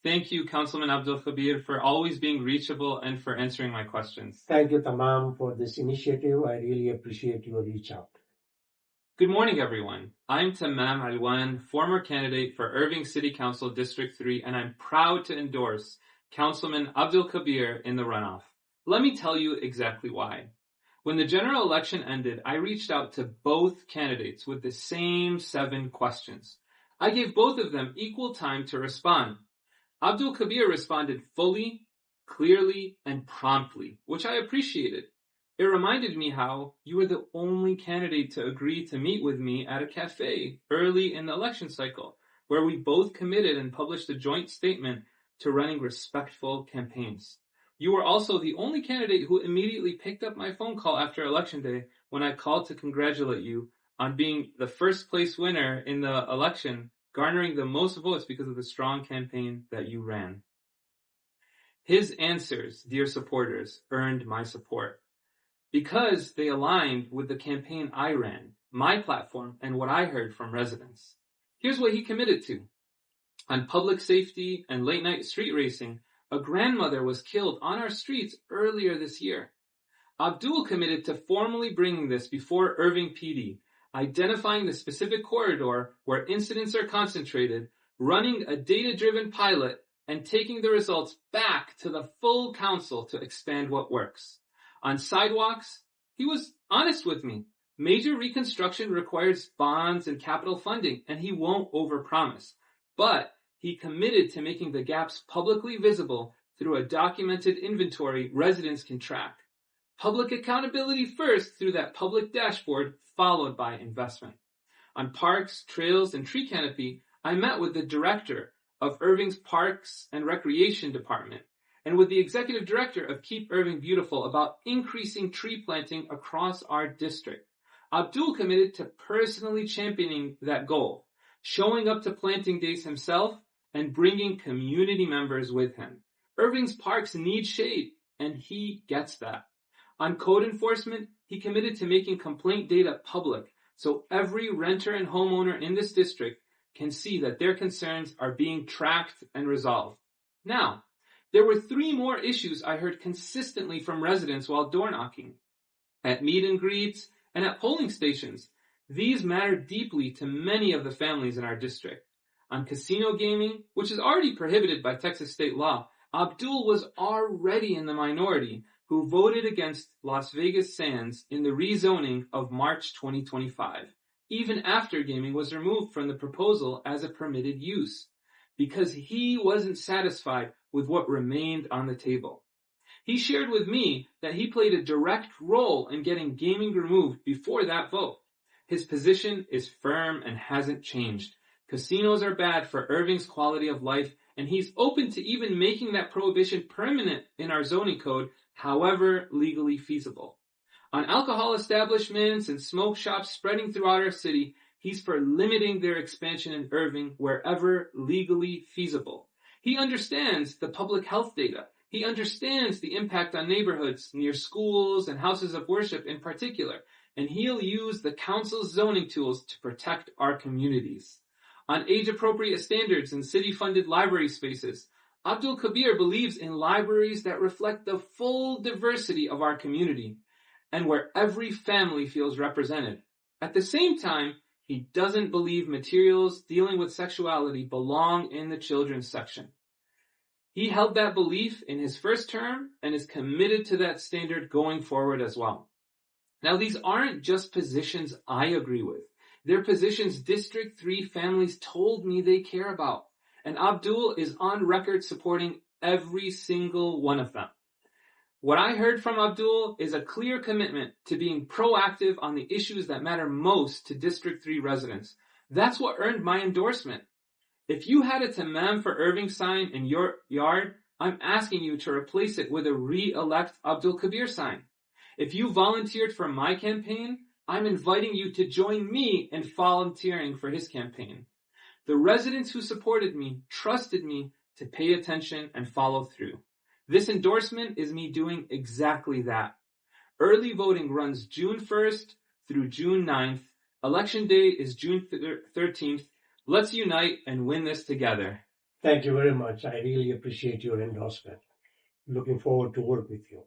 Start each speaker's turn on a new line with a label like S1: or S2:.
S1: Thank you, Councilman Abdul Khabeer, for always being reachable and for answering my questions.
S2: Thank you, Tammam, for this initiative. I really appreciate your reach out.
S1: Good morning, everyone. I'm Tammam Alwan, former candidate for Irving City Council District 3, and I'm proud to endorse Councilman Abdul Khabeer in the runoff. Let me tell you exactly why. When the general election ended, I reached out to both candidates with the same 7 questions. I gave both of them equal time to respond. Abdul Khabeer responded fully, clearly, and promptly, which I appreciated. It reminded me how you were the only candidate to agree to meet with me at a cafe early in the election cycle, where we both committed and published a joint statement to running respectful campaigns. You were also the only candidate who immediately picked up my phone call after Election Day when I called to congratulate you on being the first place winner in the election, garnering the most votes because of the strong campaign that you ran. His answers, dear supporters, earned my support because they aligned with the campaign I ran, my platform, and what I heard from residents. Here's what he committed to. On public safety and late-night street racing, a grandmother was killed on our streets earlier this year. Abdul committed to formally bringing this before Irving PD, identifying the specific corridor where incidents are concentrated, running a data-driven pilot, and taking the results back to the full council to expand what works. On sidewalks, he was honest with me. Major reconstruction requires bonds and capital funding, and he won't overpromise. But he committed to making the gaps publicly visible through a documented inventory residents can track. Public accountability first through that public dashboard, followed by investment. On parks, trails, and tree canopy, I met with the director of Irving's Parks and Recreation Department and with the executive director of Keep Irving Beautiful about increasing tree planting across our district. Abdul committed to personally championing that goal, showing up to planting days himself and bringing community members with him. Irving's parks need shade, and he gets that. On code enforcement, he committed to making complaint data public so every renter and homeowner in this district can see that their concerns are being tracked and resolved. Now, there were 3 more issues I heard consistently from residents while door knocking, at meet and greets, and at polling stations. These matter deeply to many of the families in our district. On casino gaming, which is already prohibited by Texas state law, Abdul was already in the minority who voted against Las Vegas Sands in the rezoning of March 2025, even after gaming was removed from the proposal as a permitted use, because he wasn't satisfied with what remained on the table. He shared with me that he played a direct role in getting gaming removed before that vote. His position is firm and hasn't changed. Casinos are bad for Irving's quality of life, and he's open to even making that prohibition permanent in our zoning code, however legally feasible. On alcohol establishments and smoke shops spreading throughout our city, he's for limiting their expansion in Irving wherever legally feasible. He understands the public health data. He understands the impact on neighborhoods near schools and houses of worship in particular, and he'll use the council's zoning tools to protect our communities. On age-appropriate standards in city-funded library spaces, Abdul Khabeer believes in libraries that reflect the full diversity of our community and where every family feels represented. At the same time, he doesn't believe materials dealing with sexuality belong in the children's section. He held that belief in his first term and is committed to that standard going forward as well. Now, these aren't just positions I agree with. They're positions District 3 families told me they care about. And Abdul is on record supporting every single one of them. What I heard from Abdul is a clear commitment to being proactive on the issues that matter most to District 3 residents. That's what earned my endorsement. If you had a Tammam for Irving sign in your yard, I'm asking you to replace it with a re-elect Abdul Khabeer sign. If you volunteered for my campaign, I'm inviting you to join me in volunteering for his campaign. The residents who supported me trusted me to pay attention and follow through. This endorsement is me doing exactly that. Early voting runs June 1st through June 9th. Election day is June 13th. Let's unite and win this together.
S2: Thank you very much. I really appreciate your endorsement. Looking forward to work with you.